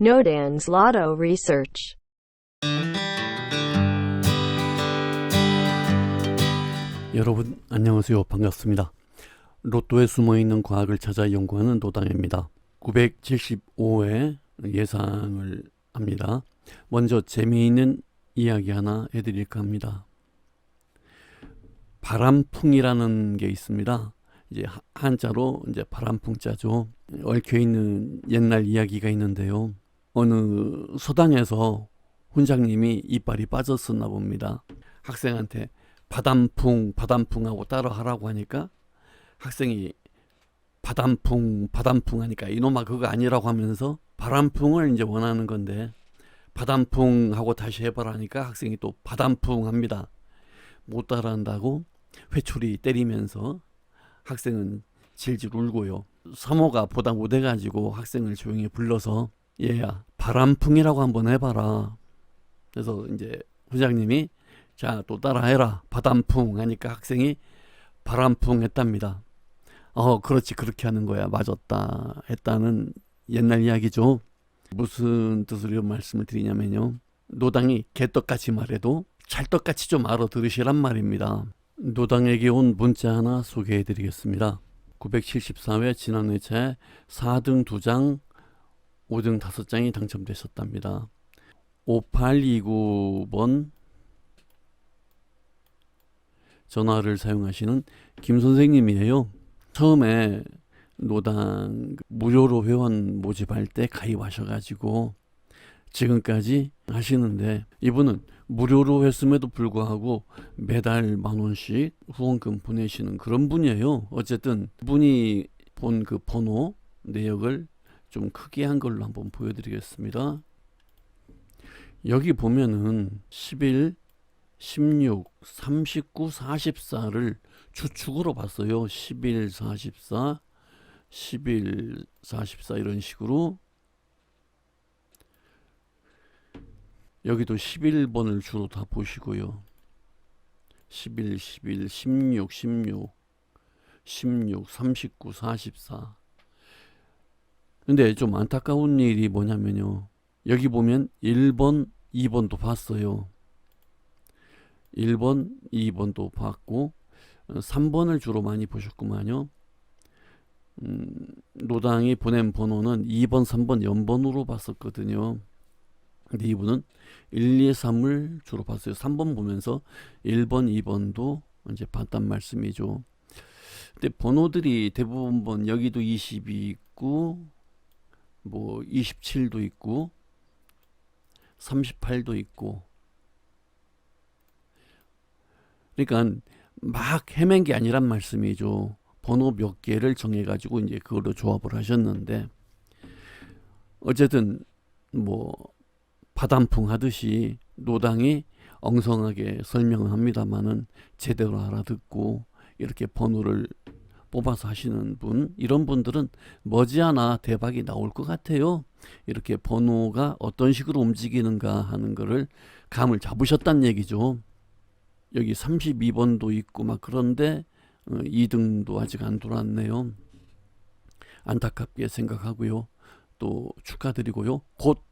Nodan's Lotto Research. 여러분 안녕하세요. 반갑습니다. 로또에 숨어있는 과학을 찾아 연구하는 노당입니다. 975회 예상을 합니다. 먼저 재미있는 이야기 하나 해드릴까 합니다. 바람풍이라는 게 있습니다. 이제 한자로 이제 바람풍자죠. 얽혀있는 옛날 이야기가 있는데요. 어느 서당에서 훈장님이 이빨이 빠졌었나 봅니다. 학생한테 바람풍 하고 따라 하라고 하니까 학생이 바람풍 하니까 이놈아 그거 아니라고 하면서 바람풍을 이제 원하는 건데 바람풍 하고 다시 해봐라 하니까 학생이 또 바람풍 합니다. 못 따라한다고 회초리 때리면서 학생은 질질 울고요. 사모가 보다 못해가지고 학생을 조용히 불러서 얘야 바람풍이라고 한번 해봐라. 그래서 이제 후장님이 자 또 따라해라 바람풍 하니까 학생이 바람풍 했답니다. 그렇지 그렇게 하는 거야 맞았다 했다는 옛날 이야기죠. 무슨 뜻으로 말씀을 드리냐면요, 노당이 개떡같이 말해도 찰떡같이 좀 알아들으시란 말입니다. 노당에게 온 문자 하나 소개해 드리겠습니다. 974회 지난 회차에 4등 2장 5등 5장이 당첨되셨답니다. 5829번 전화를 사용하시는 김 선생님이에요. 처음에 노당 무료로 회원 모집할 때 가입하셔가지고 지금까지 하시는데, 이분은 무료로 했음에도 불구하고 매달 10,000원씩 후원금 보내시는 그런 분이에요. 어쨌든 분이 본 그 번호 내역을 좀 크게 한 걸로 한번 보여드리겠습니다. 여기 보면은 11, 16, 39, 44를 주축으로 봤어요. 11, 44, 11, 44 이런 식으로. 여기도 11번을 주로 다 보시고요. 11, 11, 16, 16, 16, 39, 44. 근데 좀 안타까운 일이 뭐냐면요, 여기 보면 1번, 2번도 봤어요. 1번, 2번도 봤고 3번을 주로 많이 보셨구만요. 노당이 보낸 번호는 2번, 3번 연번으로 봤었거든요. 근데 이분은 1, 2, 3을 주로 봤어요. 3번 보면서 1번, 2번도 이제 봤단 말씀이죠. 근데 번호들이 대부분 여기도 20이 있고 뭐 27도 있고 38도 있고, 그러니까 막 헤맨 게 아니란 말씀이죠. 번호 몇 개를 정해가지고 이제 그걸로 조합을 하셨는데, 어쨌든 뭐 바람풍 하듯이 노당이 엉성하게 설명을 합니다만은 제대로 알아듣고 이렇게 번호를 뽑아서 하시는 분, 이런 분들은 머지않아 대박이 나올 것 같아요. 이렇게 번호가 어떤 식으로 움직이는가 하는 거를 감을 잡으셨단 얘기죠. 여기 32번도 있고 막 그런데 2등도 아직 안 들어왔네요. 안타깝게 생각하고요. 또 축하드리고요. 곧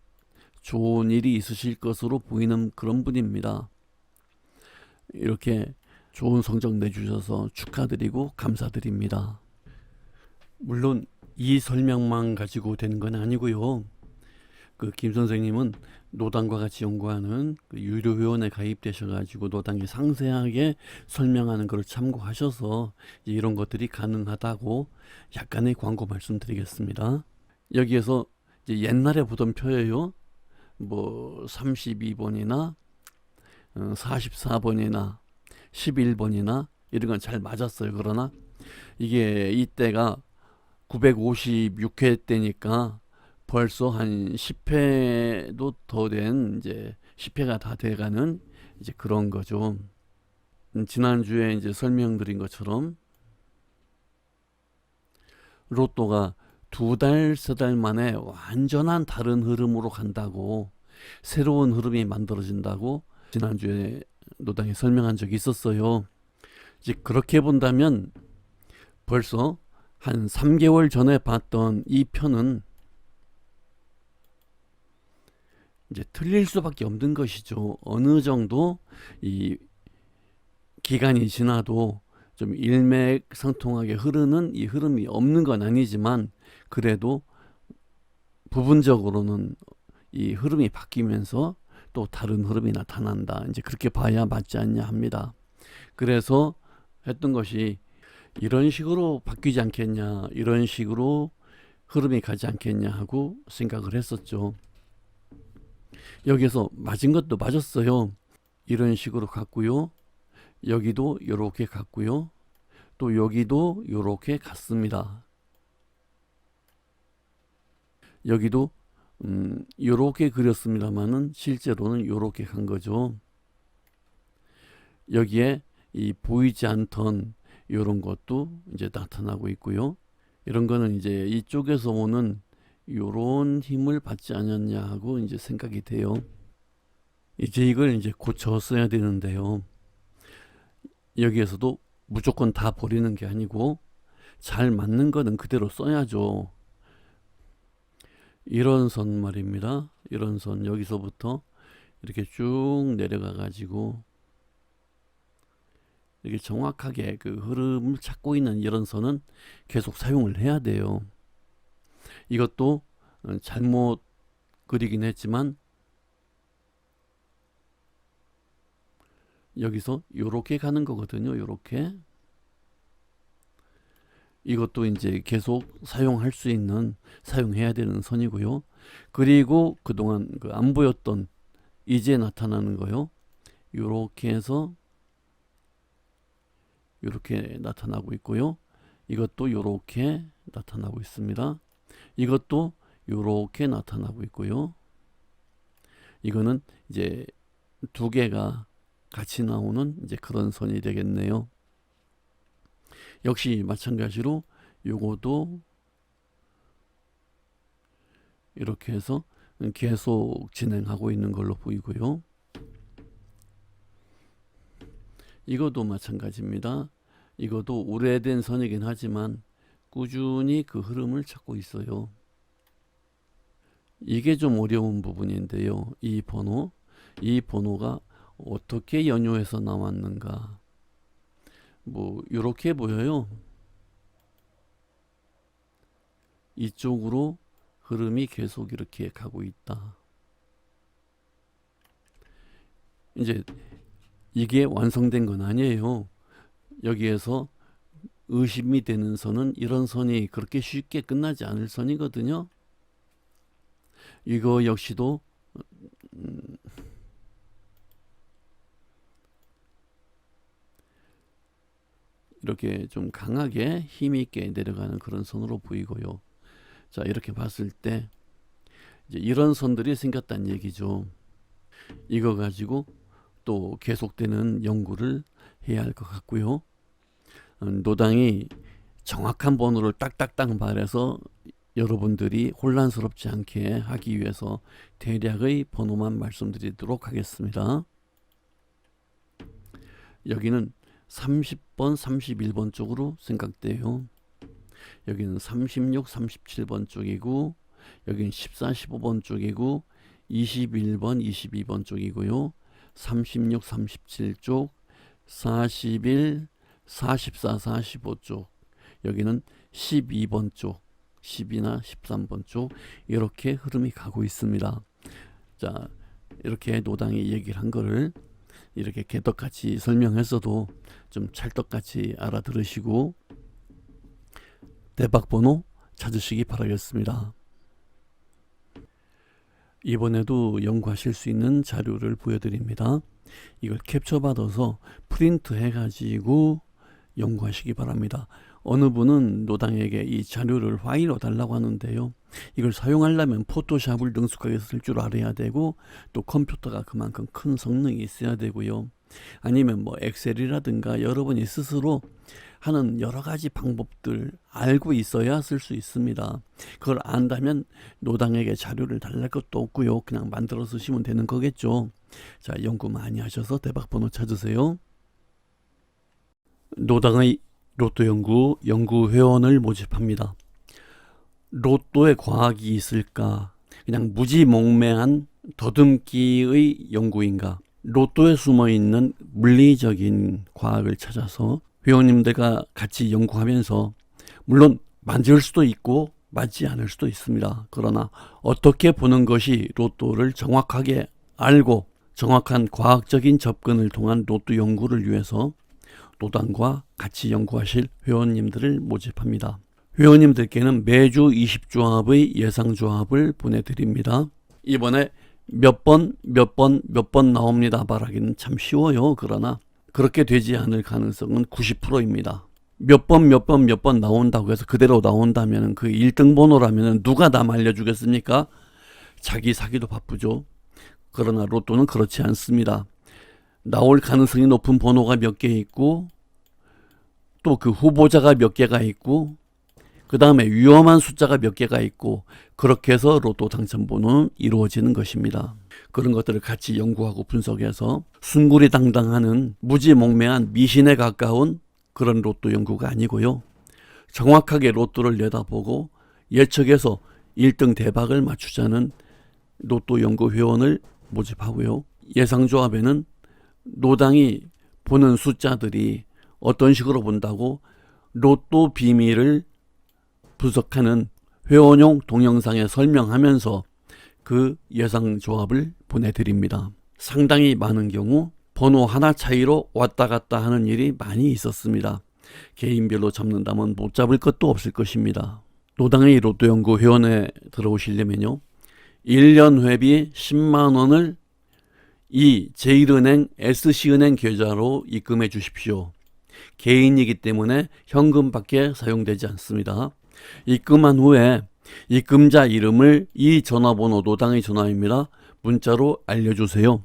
좋은 일이 있으실 것으로 보이는 그런 분입니다. 이렇게 좋은 성적 내주셔서 축하드리고 감사드립니다. 물론 이 설명만 가지고 된 건 아니고요. 그 김 선생님은 노당과 같이 연구하는 그 유료 회원에 가입되셔가지고 노당이 상세하게 설명하는 걸 참고하셔서 이런 것들이 가능하다고 약간의 광고 말씀드리겠습니다. 여기에서 이제 옛날에 보던 표예요. 뭐 32번이나 44번이나 11번이나 이런 건 잘 맞았어요. 그러나 이게 이때가 956회 때니까 벌써 한 10회도 더 된, 이제 10회가 다 돼가는 이제 그런 거죠. 지난주에 이제 설명드린 것처럼 로또가 2달, 3달 만에 완전한 다른 흐름으로 간다고, 새로운 흐름이 만들어진다고 지난주에 노당이 설명한 적이 있었어요. 이제 그렇게 본다면 벌써 한 3개월 전에 봤던 이 편은 이제 틀릴 수밖에 없는 것이죠. 어느 정도 이 기간이 지나도 좀 일맥상통하게 흐르는 이 흐름이 없는 건 아니지만 그래도 부분적으로는 이 흐름이 바뀌면서 또 다른 흐름이 나타난다. 이제 그렇게 봐야 맞지 않냐 합니다. 그래서 했던 것이 이런 식으로 바뀌지 않겠냐, 이런 식으로 흐름이 가지 않겠냐 하고 생각을 했었죠. 여기서 맞은 것도 맞았어요. 이런 식으로 갔고요. 여기도 이렇게 갔고요. 또 여기도 이렇게 갔습니다. 여기도 이렇게 그렸습니다만은 실제로는 이렇게 간 거죠. 여기에 이 보이지 않던 이런 것도 이제 나타나고 있고요. 이런 거는 이제 이쪽에서 오는 이런 힘을 받지 않았냐 하고 이제 생각이 돼요. 이제 이걸 이제 고쳐 써야 되는데요. 여기에서도 무조건 다 버리는 게 아니고 잘 맞는 거는 그대로 써야죠. 이런 선 말입니다. 이런 선 여기서부터 이렇게 쭉 내려가 가지고 이렇게 정확하게 그 흐름을 찾고 있는 이런 선은 계속 사용을 해야 돼요. 이것도 잘못 그리긴 했지만 여기서 요렇게 가는 거거든요. 요렇게. 이것도 이제 계속 사용할 수 있는, 사용해야 되는 선이고요. 그리고 그동안 그 안 보였던 이제 나타나는 거요. 요렇게 해서 요렇게 나타나고 있고요. 이것도 요렇게 나타나고 있습니다. 이것도 요렇게 나타나고 있고요. 이거는 이제 두 개가 같이 나오는 이제 그런 선이 되겠네요. 역시 마찬가지로 요거도 이렇게 해서 계속 진행하고 있는 걸로 보이고요. 이것도 마찬가지입니다. 이것도 오래된 선이긴 하지만 꾸준히 그 흐름을 찾고 있어요. 이게 좀 어려운 부분인데요. 이 번호가 어떻게 연유해서 나왔는가. 뭐 이렇게 보여요. 이쪽으로 흐름이 계속 이렇게 가고 있다. 이제 이게 완성된 건 아니에요. 여기에서 의심이 되는 선은 이런 선이 그렇게 쉽게 끝나지 않을 선이거든요. 이거 역시도 이렇게 좀 강하게 힘이 있게 내려가는 그런 선으로 보이고요. 자, 이렇게 봤을 때 이제 이런 선들이 생겼다는 얘기죠. 이거 가지고 또 계속되는 연구를 해야 할 것 같고요. 노당이 정확한 번호를 딱딱딱 말해서 여러분들이 혼란스럽지 않게 하기 위해서 대략의 번호만 말씀드리도록 하겠습니다. 여기는 30번, 31번 쪽으로 생각돼요. 여기는 36, 37번 쪽이고 여기는 14, 15번 쪽이고 21번, 22번 쪽이고요. 36, 37 쪽, 41, 44, 45 쪽, 여기는 12번 쪽, 10이나 13번 쪽 이렇게 흐름이 가고 있습니다. 자, 이렇게 노당이 얘기를 한 거를 이렇게 개떡같이 설명했어도 좀 찰떡같이 알아들으시고 대박번호 찾으시기 바라겠습니다. 이번에도 연구하실 수 있는 자료를 보여드립니다. 이걸 캡처 받아서 프린트 해가지고 연구하시기 바랍니다. 어느 분은 노당에게 이 자료를 파일로 달라고 하는데요. 이걸 사용하려면 포토샵을 능숙하게 쓸 줄 알아야 되고 또 컴퓨터가 그만큼 큰 성능이 있어야 되고요. 아니면 뭐 엑셀이라든가 여러분이 스스로 하는 여러 가지 방법들 알고 있어야 쓸 수 있습니다. 그걸 안다면 노당에게 자료를 달랄 것도 없고요. 그냥 만들어 쓰시면 되는 거겠죠. 자, 연구 많이 하셔서 대박번호 찾으세요. 노당의 로또 연구 회원을 모집합니다. 로또에 과학이 있을까? 그냥 무지몽매한 더듬기의 연구인가, 로또에 숨어있는 물리적인 과학을 찾아서 회원님들과 같이 연구하면서, 물론 맞을 수도 있고 맞지 않을 수도 있습니다. 그러나 어떻게 보는 것이 로또를 정확하게 알고 정확한 과학적인 접근을 통한 로또 연구를 위해서 노당과 같이 연구하실 회원님들을 모집합니다. 회원님들께는 매주 20조합의 예상조합을 보내드립니다. 이번에 몇 번 나옵니다 말하기는 참 쉬워요. 그러나 그렇게 되지 않을 가능성은 90%입니다. 몇 번 나온다고 해서 그대로 나온다면 그 1등 번호라면 누가 남 알려주겠습니까? 자기 사기도 바쁘죠. 그러나 로또는 그렇지 않습니다. 나올 가능성이 높은 번호가 몇 개 있고, 또 그 후보자가 몇 개가 있고, 그 다음에 위험한 숫자가 몇 개가 있고, 그렇게 해서 로또 당첨 번호는 이루어지는 것입니다. 그런 것들을 같이 연구하고 분석해서 숭구리당당하는 무지몽매한 미신에 가까운 그런 로또 연구가 아니고요. 정확하게 로또를 내다보고 예측해서 1등 대박을 맞추자는 로또 연구 회원을 모집하고요. 예상조합에는 노당이 보는 숫자들이 어떤 식으로 본다고 로또 비밀을 분석하는 회원용 동영상에 설명하면서 그 예상조합을 보내드립니다. 상당히 많은 경우 번호 하나 차이로 왔다 갔다 하는 일이 많이 있었습니다. 개인별로 잡는다면 못 잡을 것도 없을 것입니다. 노당의 로또 연구 회원에 들어오시려면요, 1년 회비 10만 원을 이 제1은행 SC은행 계좌로 입금해 주십시오. 개인이기 때문에 현금밖에 사용되지 않습니다. 입금한 후에 입금자 이름을 이 전화번호, 노당의 전화입니다, 문자로 알려주세요.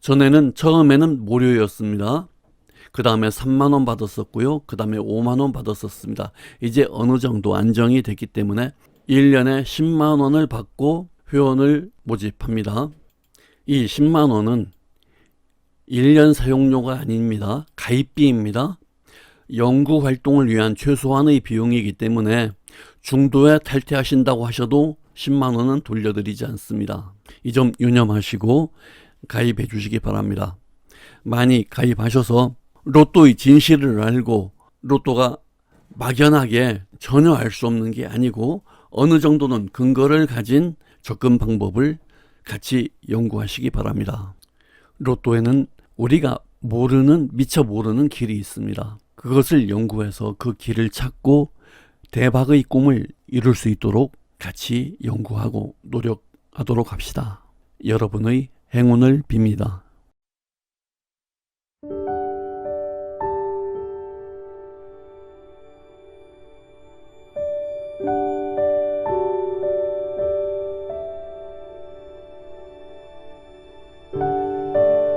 전에는 처음에는 무료였습니다. 그 다음에 3만 원 받았었고요. 그 다음에 5만 원 받았었습니다. 이제 어느 정도 안정이 됐기 때문에 1년에 10만 원을 받고 회원을 모집합니다. 이 10만 원은 1년 사용료가 아닙니다. 가입비입니다. 연구 활동을 위한 최소한의 비용이기 때문에 중도에 탈퇴하신다고 하셔도 10만 원은 돌려드리지 않습니다. 이 점 유념하시고 가입해 주시기 바랍니다. 많이 가입하셔서 로또의 진실을 알고, 로또가 막연하게 전혀 알 수 없는 게 아니고 어느 정도는 근거를 가진 접근 방법을 같이 연구하시기 바랍니다. 로또에는 우리가 모르는, 미처 모르는 길이 있습니다. 그것을 연구해서 그 길을 찾고 대박의 꿈을 이룰 수 있도록 같이 연구하고 노력하도록 합시다. 여러분의 행운을 빕니다.